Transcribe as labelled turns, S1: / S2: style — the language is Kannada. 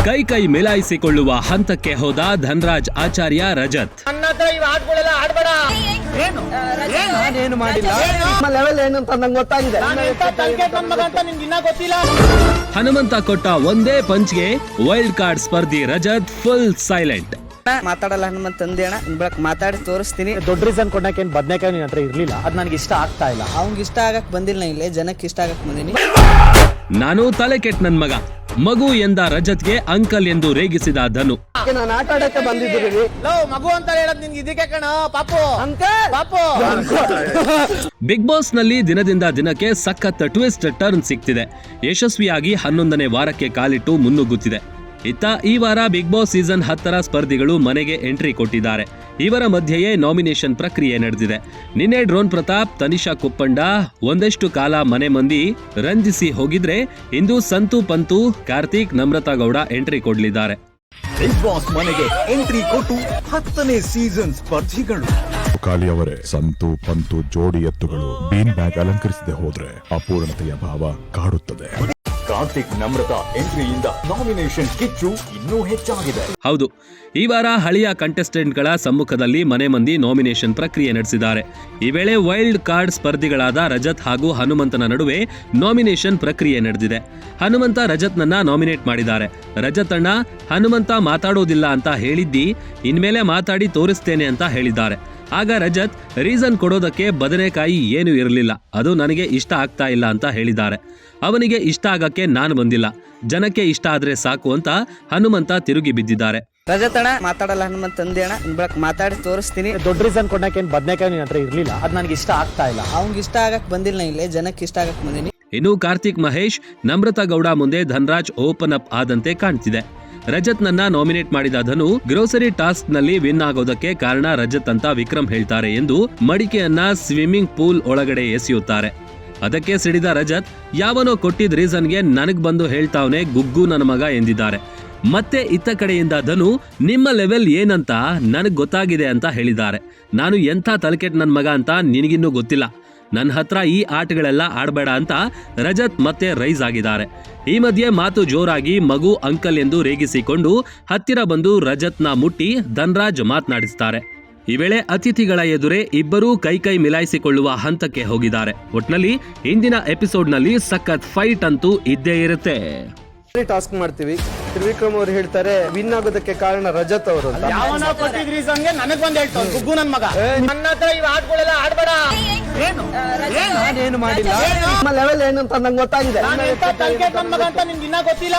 S1: ಕೈ ಮಿಲಾಯಿಸಿಕೊಳ್ಳುವ ಹಂತಕ್ಕೆ ಹೋದ ಧನರಾಜ್ ಆಚಾರ್ಯ ರಜತ್.
S2: ನನ್ನ ಹತ್ರ ಈ ಹಾಡ್ಗಳೆಲ್ಲ ಆಡ್ಬೇಡ.
S3: ಏನು ಮಾಡಿಲ್ಲ, ಲೆವೆಲ್ ಏನು ಅಂತ ನಂಗೆ ಗೊತ್ತಾಗಿದೆ.
S2: ಗೊತ್ತಿಲ್ಲ.
S1: ಹನುಮಂತ ಕೊಟ್ಟ ಒಂದೇ ಪಂಚ್ಗೆ ವೈಲ್ಡ್ ಕಾರ್ಡ್ ಸ್ಪರ್ಧಿ ರಜತ್ ಫುಲ್ ಸೈಲೆಂಟ್.
S3: ಮಾತಾಡಲ್ಲ ಹನುಮಂತ ಅಂದೆ ಅಣ್ಣ, ಬೆಳಕ್ ಮಾತಾಡಿ ತೋರಿಸ್ತೀನಿ.
S4: ದೊಡ್ಡ ರೀಸನ್ ಕೊಡಕ್ಕೆ ಏನ್ ಬದನೆಕಾಯಿ ನಿನ್ನ ಹತ್ರ ಇರ್ಲಿಲ್ಲ, ಅದ್ ನನಗೆ ಇಷ್ಟ ಆಗ್ತಾ ಇಲ್ಲ.
S3: ಅವ್ನಿಗೆ ಇಷ್ಟ ಆಗಕ್ ಬಂದಿಲ್ಲ, ಇಲ್ಲೇ ಜನಕ್ಕೆ ಇಷ್ಟ ಆಗಕ್ ಬಂದಿನಿ.
S1: ನಾನು ತಲೆ ಕೆಟ್ಟ ನನ್ ಮಗು ಎಂದ ರಜತ್ಗೆ ಅಂಕಲ್ ಎಂದು ರೇಗಿಸಿದ ಧನು.
S3: ನಾನು ಆಟ ಆಡಕ್ಕೆ ಬಂದಿದ್ದೀನಿ.
S2: ಮಗು ಅಂತ ಹೇಳದ್ ನಿನ್ಗೆ ಇದಕ್ಕೆ ಕಣ ಪಾಪು. ಪಾಪು
S1: ಬಿಗ್ ಬಾಸ್ ನಲ್ಲಿ ದಿನದಿಂದ ದಿನಕ್ಕೆ ಸಖತ್ ಟ್ವಿಸ್ಟ್ ಟರ್ನ್ ಸಿಗ್ತಿದೆ. ಯಶಸ್ವಿಯಾಗಿ 11ನೇ ವಾರಕ್ಕೆ ಕಾಲಿಟ್ಟು ಮುನ್ನುಗ್ಗುತ್ತಿದೆ. ಇತ್ತ ಈ ವಾರ ಬಿಗ್ ಬಾಸ್ ಸೀಸನ್ 10ರ ಸ್ಪರ್ಧಿಗಳು ಮನೆಗೆ ಎಂಟ್ರಿ ಕೊಟ್ಟಿದ್ದಾರೆ. ಇವರ ಮಧ್ಯೆಯೇ ನಾಮಿನೇಷನ್ ಪ್ರಕ್ರಿಯೆ ನಡೆದಿದೆ. ನಿನ್ನೆ ಡ್ರೋನ್ ಪ್ರತಾಪ್, ತನಿಷಾ ಕುಪ್ಪಂಡ ಒಂದಷ್ಟು ಕಾಲ ಮನೆ ಮಂದಿ ರಂಜಿಸಿ ಹೋಗಿದ್ರೆ, ಇಂದು ಸಂತು ಪಂತು, ಕಾರ್ತಿಕ್, ನಮ್ರತಾ ಗೌಡ ಎಂಟ್ರಿ ಕೊಡಲಿದ್ದಾರೆ.
S5: ಬಿಗ್ ಬಾಸ್ ಮನೆಗೆ ಎಂಟ್ರಿ ಕೊಟ್ಟು 10ನೇ ಸೀಸನ್ ಸ್ಪರ್ಧಿಗಳು.
S6: ಕಾಲಿ ಅವರೇ, ಸಂತು ಪಂತು ಜೋಡಿ ಎತ್ತುಗಳು ಬೀನ್ ಬ್ಯಾಗ್ ಅಲಂಕರಿಸದೆ ಹೋದ್ರೆ ಅಪೂರ್ಣತೆಯ ಭಾವ ಕಾಡುತ್ತದೆ.
S5: ಕಾರ್ತಿಕ್, ನಮ್ರತಾ ಎಂಟ್ರಿಯಿಂದ ನಾಮಿನೇಷನ್ ಕಿಚ್ಚು ಇನ್ನೂ ಹೆಚ್ಚಾಗಿದೆ.
S1: ಹೌದು, ಈ ವಾರ ಹಳೆಯ ಕಂಟೆಸ್ಟೆಂಟ್ಗಳ ಸಮ್ಮುಖದಲ್ಲಿ ಮನೆ ಮಂದಿ ನಾಮಿನೇಷನ್ ಪ್ರಕ್ರಿಯೆ ನಡೆಸಿದ್ದಾರೆ. ಈ ವೇಳೆ ವೈಲ್ಡ್ ಕಾರ್ಡ್ ಸ್ಪರ್ಧಿಗಳಾದ ರಜತ್ ಹಾಗೂ ಹನುಮಂತನ ನಡುವೆ ನಾಮಿನೇಷನ್ ಪ್ರಕ್ರಿಯೆ ನಡೆದಿದೆ. ಹನುಮಂತ ರಜತ್ನನ್ನ ನಾಮಿನೇಟ್ ಮಾಡಿದ್ದಾರೆ. ರಜತ್ ಅಣ್ಣ, ಹನುಮಂತ ಮಾತಾಡೋದಿಲ್ಲ ಅಂತ ಹೇಳಿದ್ದಿ, ಇನ್ಮೇಲೆ ಮಾತಾಡಿ ತೋರಿಸ್ತೇನೆ ಅಂತ ಹೇಳಿದ್ದಾರೆ. ಆಗ ರಜತ್ ರೀಸನ್ ಕೊಡೋದಕ್ಕೆ ಬದನೆಕಾಯಿ ಏನು ಇರಲಿಲ್ಲ, ಅದು ನನಗೆ ಇಷ್ಟ ಆಗ್ತಾ ಇಲ್ಲ ಅಂತ ಹೇಳಿದ್ದಾರೆ. ಅವನಿಗೆ ಇಷ್ಟ ಆಗಕ್ಕೆ ನಾನು ಬಂದಿಲ್ಲ, ಜನಕ್ಕೆ ಇಷ್ಟ ಆದ್ರೆ ಸಾಕು ಅಂತ ಹನುಮಂತ ತಿರುಗಿ ಬಿದ್ದಿದ್ದಾರೆ.
S3: ರಜತಣ್ಣ ಮಾತಾಡಲ್ಲ ಹನುಮಂತ ಅಂದೆ ಅಣ್ಣ, ಬೆಳಕ್ ಮಾತಾಡಿ ತೋರಿಸ್ತೀನಿ.
S4: ದೊಡ್ಡ ರೀಸನ್ ಕೊಡಕ್ಕೆ ಏನ್ ಬದನೆಕಾಯಿ ನಿನ್ನ ಹತ್ರ ಇರ್ಲಿಲ್ಲ, ಅದ್ ನನಗೆ ಇಷ್ಟ ಆಗ್ತಾ ಇಲ್ಲ.
S3: ಅವ್ನಿಗೆ ಇಷ್ಟ ಆಗಕ್ ಬಂದಿಲ್ಲ, ಇಲ್ಲೇ ಜನಕ್ಕೆ ಇಷ್ಟ ಆಗಕ್ ಬಂದಿನಿ.
S1: ಇನ್ನು ಕಾರ್ತಿಕ್, ಮಹೇಶ್, ನಮ್ರತಾ ಗೌಡ ಮುಂದೆ ಧನರಾಜ್ ಓಪನ್ ಅಪ್ ಆದಂತೆ ಕಾಣ್ತಿದೆ. ರಜತ್ ನನ್ನ ನಾಮಿನೇಟ್ ಮಾಡಿದ ಧನು ಗ್ರೋಸರಿ ಟಾಸ್ಕ್ ನಲ್ಲಿ ವಿನ್ ಆಗೋದಕ್ಕೆ ಕಾರಣ ರಜತ್ ಅಂತ ವಿಕ್ರಮ್ ಹೇಳ್ತಾರೆ ಎಂದು ಮಡಿಕೆಯನ್ನ ಸ್ವಿಮ್ಮಿಂಗ್ ಪೂಲ್ ಒಳಗಡೆ ಎಸೆಯುತ್ತಾರೆ. ಅದಕ್ಕೆ ಸಿಡಿದ ರಜತ್, ಯಾವನೋ ಕೊಟ್ಟಿದ್ ರೀಸನ್ಗೆ ನನಗ್ ಬಂದು ಹೇಳ್ತಾವನೆ ಗುಗ್ಗು ನನ್ನ ಮಗ ಎಂದಿದ್ದಾರೆ. ಮತ್ತೆ ಇತ್ತ ಕಡೆಯಿಂದ ಧನು, ನಿಮ್ಮ ಲೆವೆಲ್ ಏನಂತ ನನಗ್ ಗೊತ್ತಾಗಿದೆ ಅಂತ ಹೇಳಿದ್ದಾರೆ. ನಾನು ಎಂಥ ತಲೆಕೆಟ್ ನನ್ ಮಗ ಅಂತ ನಿನಗಿನ್ನೂ ಗೊತ್ತಿಲ್ಲ, ನನ್ನ ಹತ್ರ ಈ ಆಟಗಳೆಲ್ಲ ಆಡಬೇಡ ಅಂತ ರಜತ್ ಮತ್ತೆ ರೈಸ್ ಆಗಿದ್ದಾರೆ. ಈ ಮಧ್ಯೆ ಮಾತು ಜೋರಾಗಿ ಮಗು ಅಂಕಲ್ ಎಂದು ರೇಗಿಸಿಕೊಂಡು ಹತ್ತಿರ ಬಂದು ರಜತ್ನ ಮುಟ್ಟಿ ಧನರಾಜ್ ಮಾತನಾಡಿಸ್ತಾರೆ. ಈ ವೇಳೆ ಅತಿಥಿಗಳ ಎದುರೇ ಇಬ್ಬರೂ ಕೈ ಮಿಲಾಯಿಸಿಕೊಳ್ಳುವ ಹಂತಕ್ಕೆ ಹೋಗಿದ್ದಾರೆ. ಒಟ್ನಲ್ಲಿ ಇಂದಿನ ಎಪಿಸೋಡ್ನಲ್ಲಿ ಸಖತ್ ಫೈಟ್ ಅಂತೂ ಇದ್ದೇ ಇರುತ್ತೆ.
S3: ಟಾಸ್ಕ್ ಮಾಡ್ತೀವಿ. ತ್ರಿವಿಕ್ರಮ್ ಅವರು ಹೇಳ್ತಾರೆ ವಿನ್ ಆಗೋದಕ್ಕೆ ಕಾರಣ ರಜತ್ ಅವರು ಅಂತ.
S2: ಯಾವನ ಕೊಟ್ಟಿದ್ ರೀಸನ್ಗೆ ನನಗ್ ಬಂದ್ ಹೇಳ್ತಾವ ಗುಗ್ಗು ನನ್ ಮಗ. ನನ್ನ ಹತ್ರ ಈ ಹಾಡ್ಗಳೆಲ್ಲ ಆಡ್ಬೇಡ.
S3: ಏನು ಮಾಡಿಲ್ಲ, ಲೆವೆಲ್ ಏನು ಅಂತ ನಂಗೆ ಗೊತ್ತಾಗಿದೆ.
S2: ನನ್ನ ಮಗ ಅಂತ ನಿನ್ಗೆ ಗೊತ್ತಿಲ್ಲ.